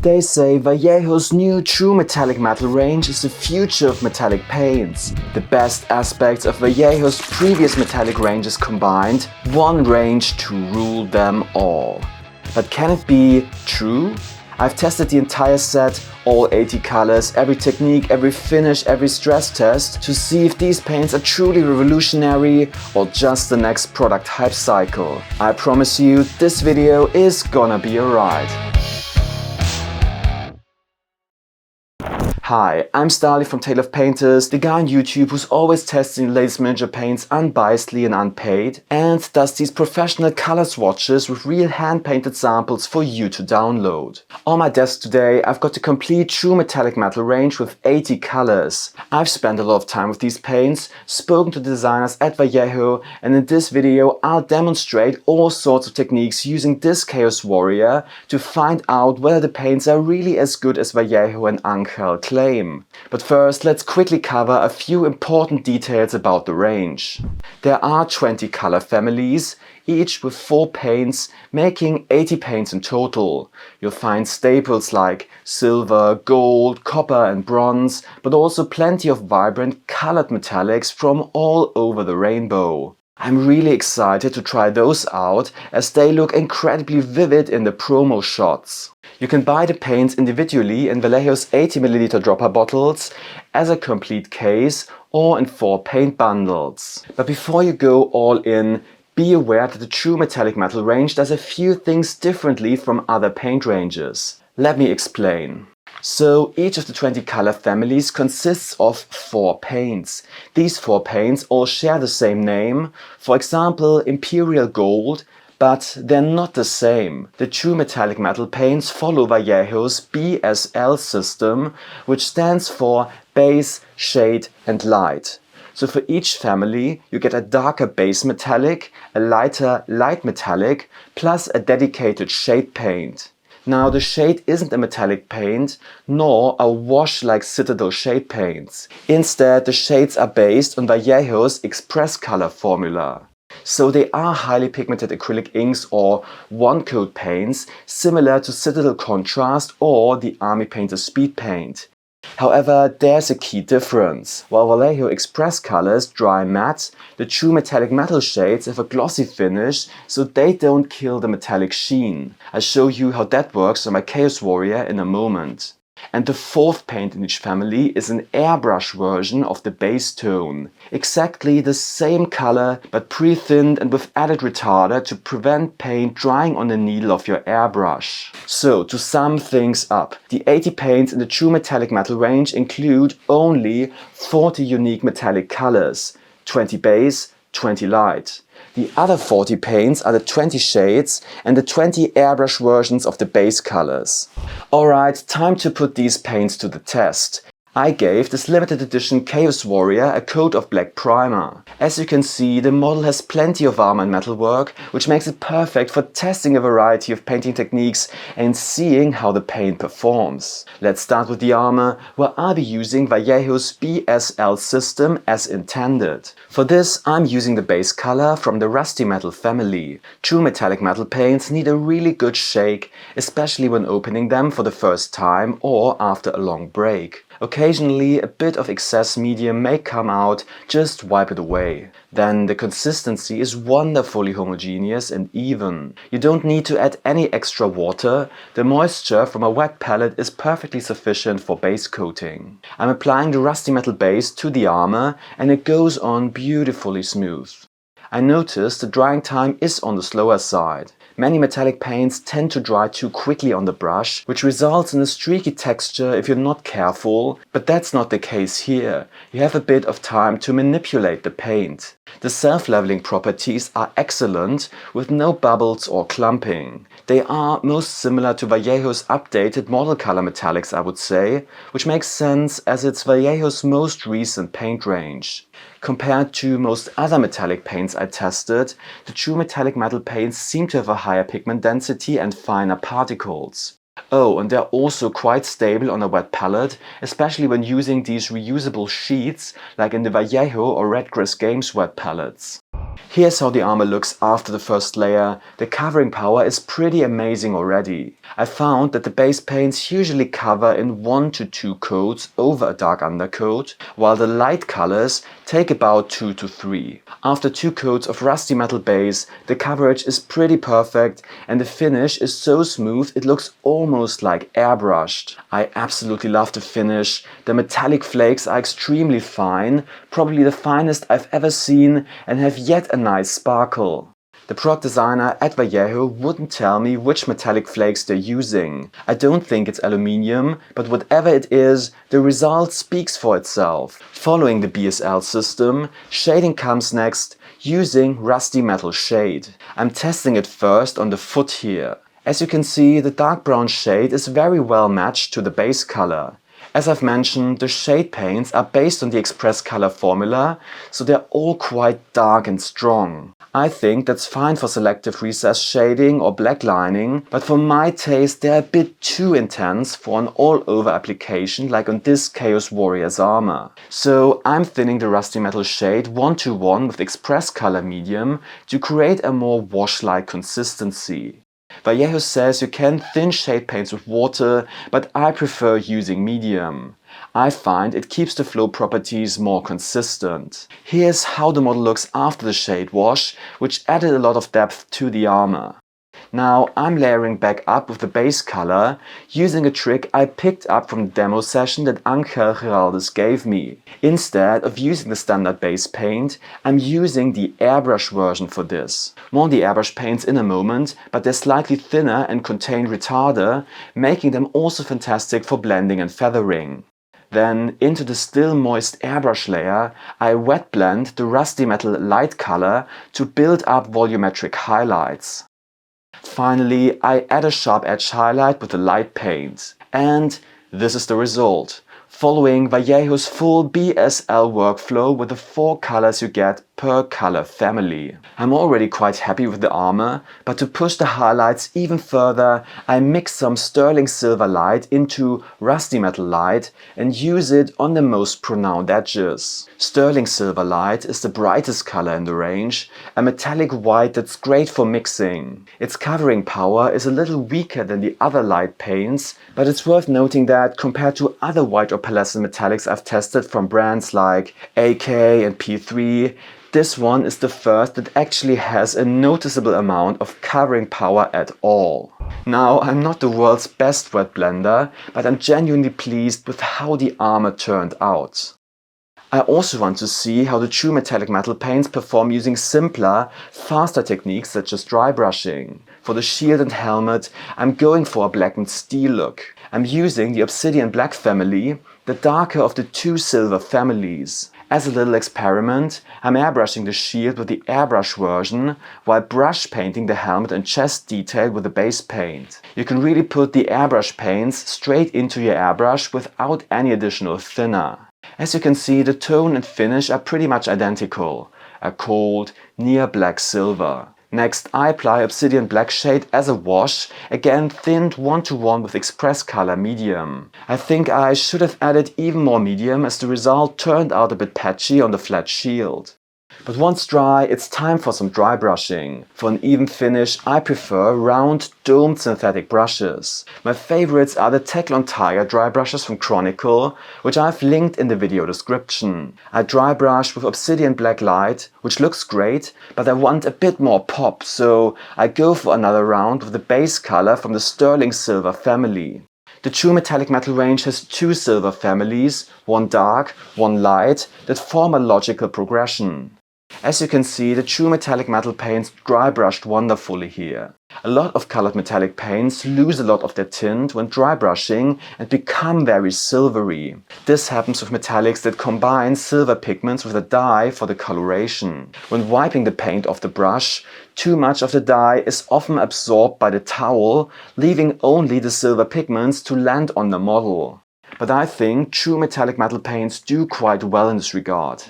They say Vallejo's new True Metallic Metal range is the future of metallic paints. The best aspects of Vallejo's previous metallic ranges combined, one range to rule them all. But can it be true? I've tested the entire set, all 80 colors, every technique, every finish, every stress test to see if these paints are truly revolutionary or just the next product hype cycle. I promise you, this video is gonna be a ride. Hi, I'm Stahly from Tale of Painters, the guy on YouTube who's always testing the latest miniature paints unbiasedly and unpaid, and does these professional color swatches with real hand-painted samples for you to download. On my desk today I've got the complete True Metallic Metal range with 80 colors. I've spent a lot of time with these paints, spoken to the designers at Vallejo, and in this video I'll demonstrate all sorts of techniques using this Chaos Warrior to find out whether the paints are really as good as Vallejo and Angel claim. But first, let's quickly cover a few important details about the range. There are 20 color families, each with 4 paints, making 80 paints in total. You'll find staples like silver, gold, copper and bronze, but also plenty of vibrant colored metallics from all over the rainbow. I'm really excited to try those out as they look incredibly vivid in the promo shots. You can buy the paints individually in Vallejo's 80ml dropper bottles, as a complete case or in 4 paint bundles. But before you go all in, be aware that the True Metallic Metal range does a few things differently from other paint ranges. Let me explain. So each of the 20 color families consists of 4 paints. These 4 paints all share the same name, for example Imperial Gold, but they're not the same. The True Metallic Metal paints follow Vallejo's BSL system, which stands for Base, Shade and Light. So for each family you get a darker base metallic, a lighter light metallic, plus a dedicated shade paint. Now the shade isn't a metallic paint, nor a wash like Citadel shade paints. Instead, the shades are based on Vallejo's Express Color formula. So they are highly pigmented acrylic inks or one-coat paints, similar to Citadel Contrast or the Army Painter Speed Paint. However, there's a key difference. While Vallejo Express colors dry matte, the True Metallic Metal shades have a glossy finish, so they don't kill the metallic sheen. I'll show you how that works on my Chaos Warrior in a moment. And the 4th paint in each family is an airbrush version of the base tone. Exactly the same color, but pre-thinned and with added retarder to prevent paint drying on the needle of your airbrush. So, to sum things up, the 80 paints in the True Metallic Metal range include only 40 unique metallic colors, 20 base, 20 light. The other 40 paints are the 20 shades and the 20 airbrush versions of the base colors. Alright, time to put these paints to the test. I gave this limited edition Chaos Warrior a coat of black primer. As you can see, the model has plenty of armor and metalwork, which makes it perfect for testing a variety of painting techniques and seeing how the paint performs. Let's start with the armor, where I'll be using Vallejo's BSL system as intended. For this, I'm using the base color from the Rusty Metal family. True Metallic Metal paints need a really good shake, especially when opening them for the first time or after a long break. Occasionally, a bit of excess medium may come out, just wipe it away. Then the consistency is wonderfully homogeneous and even. You don't need to add any extra water. The moisture from a wet palette is perfectly sufficient for base coating. I'm applying the Rusty Metal base to the armor and it goes on beautifully smooth. I noticed the drying time is on the slower side. Many metallic paints tend to dry too quickly on the brush, which results in a streaky texture if you're not careful, but that's not the case here. You have a bit of time to manipulate the paint. The self-leveling properties are excellent, with no bubbles or clumping. They are most similar to Vallejo's updated model color metallics, I would say, which makes sense as it's Vallejo's most recent paint range. Compared to most other metallic paints I tested, the True Metallic Metal paints seem to have a higher pigment density and finer particles. Oh, and they're also quite stable on a wet palette, especially when using these reusable sheets like in the Vallejo or Redgrass Games wet palettes. Here's how the armor looks after the first layer. The covering power is pretty amazing already. I found that the base paints usually cover in 1 to 2 coats over a dark undercoat, while the light colors take about 2 to 3. After 2 coats of rusty metal base, the coverage is pretty perfect and the finish is so smooth it looks almost like airbrushed. I absolutely love the finish. The metallic flakes are extremely fine, probably the finest I've ever seen, and have yet a nice sparkle. The product designer at Vallejo wouldn't tell me which metallic flakes they're using. I don't think it's aluminium, but whatever it is, the result speaks for itself. Following the BSL system, shading comes next, using rusty metal shade. I'm testing it first on the foot here. As you can see, the dark brown shade is very well matched to the base color. As I've mentioned, the shade paints are based on the Express Color formula, so they're all quite dark and strong. I think that's fine for selective recessed shading or black lining, but for my taste they're a bit too intense for an all-over application like on this Chaos Warrior's armor. So I'm thinning the rusty metal shade 1:1 with Express Color medium to create a more wash-like consistency. Vallejo says you can thin shade paints with water, but I prefer using medium. I find it keeps the flow properties more consistent. Here's how the model looks after the shade wash, which added a lot of depth to the armor. Now I'm layering back up with the base color, using a trick I picked up from the demo session that Angel Giraldes gave me. Instead of using the standard base paint, I'm using the airbrush version for this. More on the airbrush paints in a moment, but they're slightly thinner and contain retarder, making them also fantastic for blending and feathering. Then into the still moist airbrush layer, I wet blend the rusty metal light color to build up volumetric highlights. Finally, I add a sharp edge highlight with the light paint. And this is the result. Following Vallejo's full BSL workflow with the 4 colors you get per color family. I'm already quite happy with the armor, but to push the highlights even further, I mix some sterling silver light into rusty metal light and use it on the most pronounced edges. Sterling silver light is the brightest color in the range, a metallic white that's great for mixing. Its covering power is a little weaker than the other light paints, but it's worth noting that compared to other white or pearlescent metallics I've tested from brands like AK and P3, this one is the first that actually has a noticeable amount of covering power at all. Now, I'm not the world's best wet blender, but I'm genuinely pleased with how the armor turned out. I also want to see how the True Metallic Metal paints perform using simpler, faster techniques such as dry brushing. For the shield and helmet, I'm going for a blackened steel look. I'm using the Obsidian Black family, the darker of the 2 silver families. As a little experiment, I'm airbrushing the shield with the airbrush version, while brush painting the helmet and chest detail with the base paint. You can really put the airbrush paints straight into your airbrush without any additional thinner. As you can see, the tone and finish are pretty much identical, a cold, near black silver. Next, I apply Obsidian Black shade as a wash, again thinned 1:1 with Express Color medium. I think I should have added even more medium as the result turned out a bit patchy on the flat shield. But once dry, it's time for some dry brushing. For an even finish, I prefer round, domed synthetic brushes. My favorites are the Teclon Tiger dry brushes from Chronicle, which I've linked in the video description. I dry brush with Obsidian Black light, which looks great, but I want a bit more pop, so I go for another round with the base color from the Sterling Silver family. The True Metallic Metal range has 2 silver families, one dark, one light, that form a logical progression. As you can see, the True Metallic Metal paints dry brushed wonderfully here. A lot of colored metallic paints lose a lot of their tint when dry brushing and become very silvery. This happens with metallics that combine silver pigments with a dye for the coloration. When wiping the paint off the brush, too much of the dye is often absorbed by the towel, leaving only the silver pigments to land on the model. But I think True Metallic Metal paints do quite well in this regard.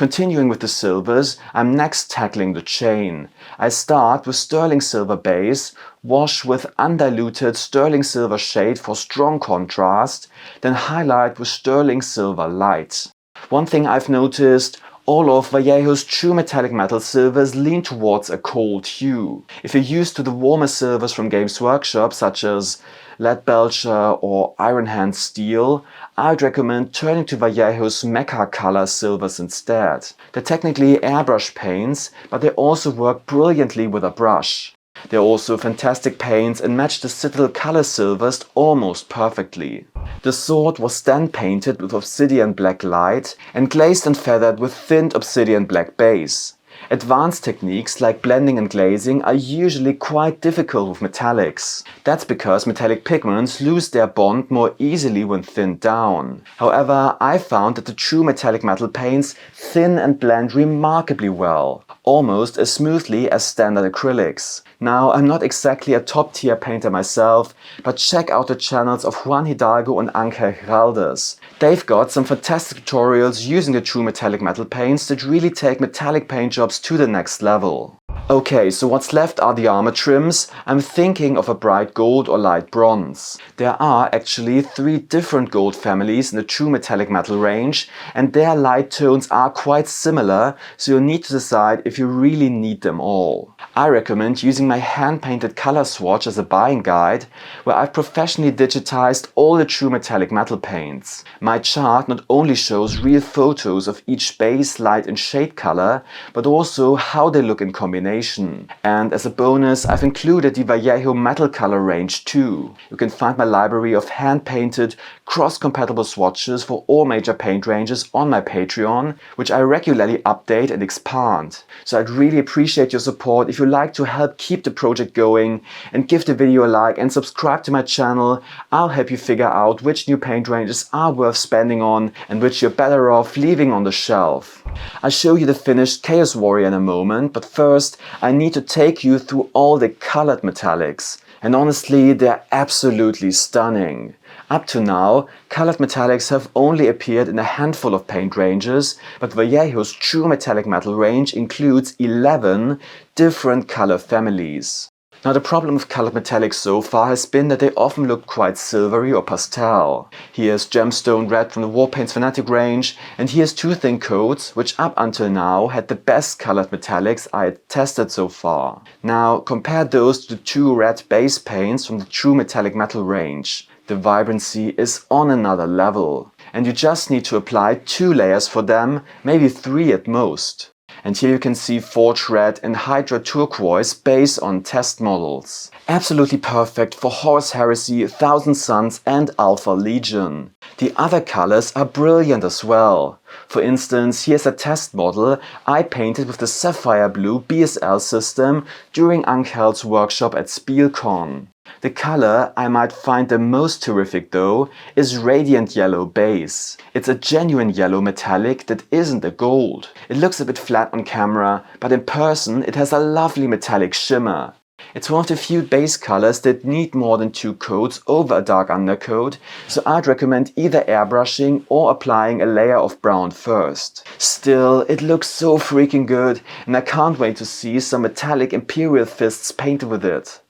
Continuing with the silvers, I'm next tackling the chain. I start with sterling silver base, wash with undiluted sterling silver shade for strong contrast, then highlight with sterling silver light. One thing I've noticed, all of Vallejo's True Metallic Metal silvers lean towards a cold hue. If you're used to the warmer silvers from Games Workshop, such as Lead Belcher or Iron Hand Steel, I'd recommend turning to Vallejo's Mecha Color silvers instead. They're technically airbrush paints, but they also work brilliantly with a brush. They're also fantastic paints and match the Citadel color silvers almost perfectly. The sword was then painted with obsidian black light and glazed and feathered with thinned obsidian black base. Advanced techniques like blending and glazing are usually quite difficult with metallics. That's because metallic pigments lose their bond more easily when thinned down. However, I found that the True Metallic Metal paints thin and blend remarkably well, almost as smoothly as standard acrylics. Now, I'm not exactly a top-tier painter myself, but check out the channels of Juan Hidalgo and Ángel Giraldes. They've got some fantastic tutorials using the True Metallic Metal paints that really take metallic paint jobs to the next level. Okay, so what's left are the armor trims. I'm thinking of a bright gold or light bronze. There are actually 3 different gold families in the True Metallic Metal range, and their light tones are quite similar, so you'll need to decide if you really need them all. I recommend using my hand-painted color swatch as a buying guide, where I've professionally digitized all the True Metallic Metal paints. My chart not only shows real photos of each base, light and shade color, but also how they look in combination. And as a bonus, I've included the Vallejo metal color range too. You can find my library of hand-painted, cross-compatible swatches for all major paint ranges on my Patreon, which I regularly update and expand. So I'd really appreciate your support if you'd like to help keep the project going, and give the video a like and subscribe to my channel. I'll help you figure out which new paint ranges are worth spending on and which you're better off leaving on the shelf. I'll show you the finished Chaos Warrior in a moment, but first I need to take you through all the colored metallics. And honestly, they're absolutely stunning. Up to now, colored metallics have only appeared in a handful of paint ranges, but Vallejo's True Metallic Metal range includes 11 different color families. Now, the problem with colored metallics so far has been that they often look quite silvery or pastel. Here's Gemstone Red from the Warpaints Fanatic range, and here's two thin coats, which up until now had the best colored metallics I had tested so far. Now, compare those to the 2 red base paints from the True Metallic Metal range. The vibrancy is on another level, and you just need to apply 2 layers for them, maybe 3 at most. And here you can see Forge Red and Hydra Turquoise based on test models. Absolutely perfect for Horus Heresy, Thousand Suns and Alpha Legion. The other colors are brilliant as well. For instance, here's a test model I painted with the Sapphire Blue BSL system during Angel's workshop at SpielCon. The color I might find the most terrific though is Radiant Yellow Base. It's a genuine yellow metallic that isn't a gold. It looks a bit flat on camera, but in person it has a lovely metallic shimmer. It's one of the few base colors that need more than 2 coats over a dark undercoat, so I'd recommend either airbrushing or applying a layer of brown first. Still, it looks so freaking good, and I can't wait to see some metallic Imperial fists painted with it.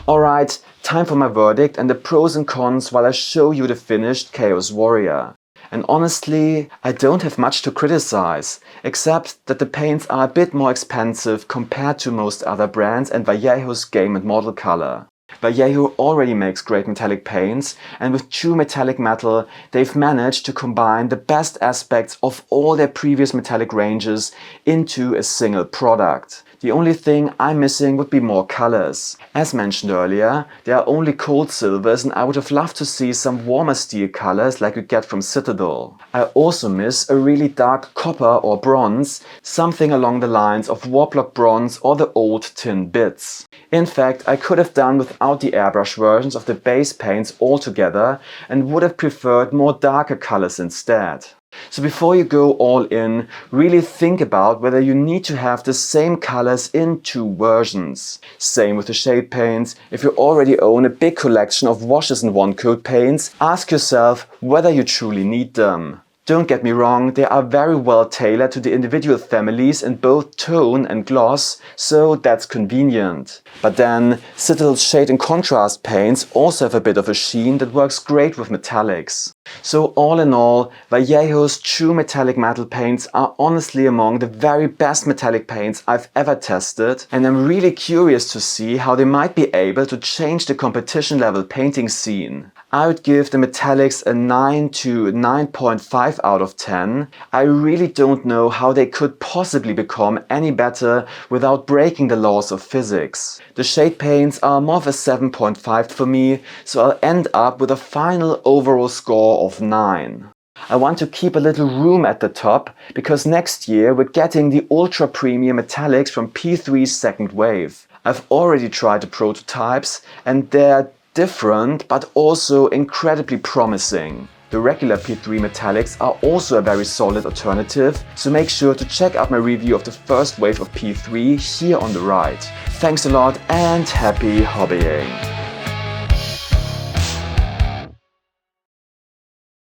Alright, time for my verdict and the pros and cons while I show you the finished Chaos Warrior. And honestly, I don't have much to criticize, except that the paints are a bit more expensive compared to most other brands and Vallejo's game and model color. Vallejo already makes great metallic paints, and with True Metallic Metal they've managed to combine the best aspects of all their previous metallic ranges into a single product. The only thing I'm missing would be more colors. As mentioned earlier, there are only cold silvers and I would have loved to see some warmer steel colors like you get from Citadel. I also miss a really dark copper or bronze, something along the lines of Warplock Bronze or the old tin bits. In fact, I could have done without the airbrush versions of the base paints altogether and would have preferred more darker colors instead. So before you go all in, really think about whether you need to have the same colors in 2 versions. Same with the shade paints. If you already own a big collection of washes and one-coat paints, ask yourself whether you truly need them. Don't get me wrong, they are very well tailored to the individual families in both tone and gloss, so that's convenient. But then, Citadel's shade and contrast paints also have a bit of a sheen that works great with metallics. So all in all, Vallejo's True Metallic Metal paints are honestly among the very best metallic paints I've ever tested, and I'm really curious to see how they might be able to change the competition level painting scene. I would give the metallics a 9 to 9.5 out of 10. I really don't know how they could possibly become any better without breaking the laws of physics. The shade paints are more of a 7.5 for me, so I'll end up with a final overall score of 9. I want to keep a little room at the top because next year we're getting the ultra premium metallics from P3's second wave. I've already tried the prototypes and they're different but also incredibly promising. The regular P3 metallics are also a very solid alternative, so make sure to check out my review of the first wave of P3 here on the right. Thanks a lot and happy hobbying!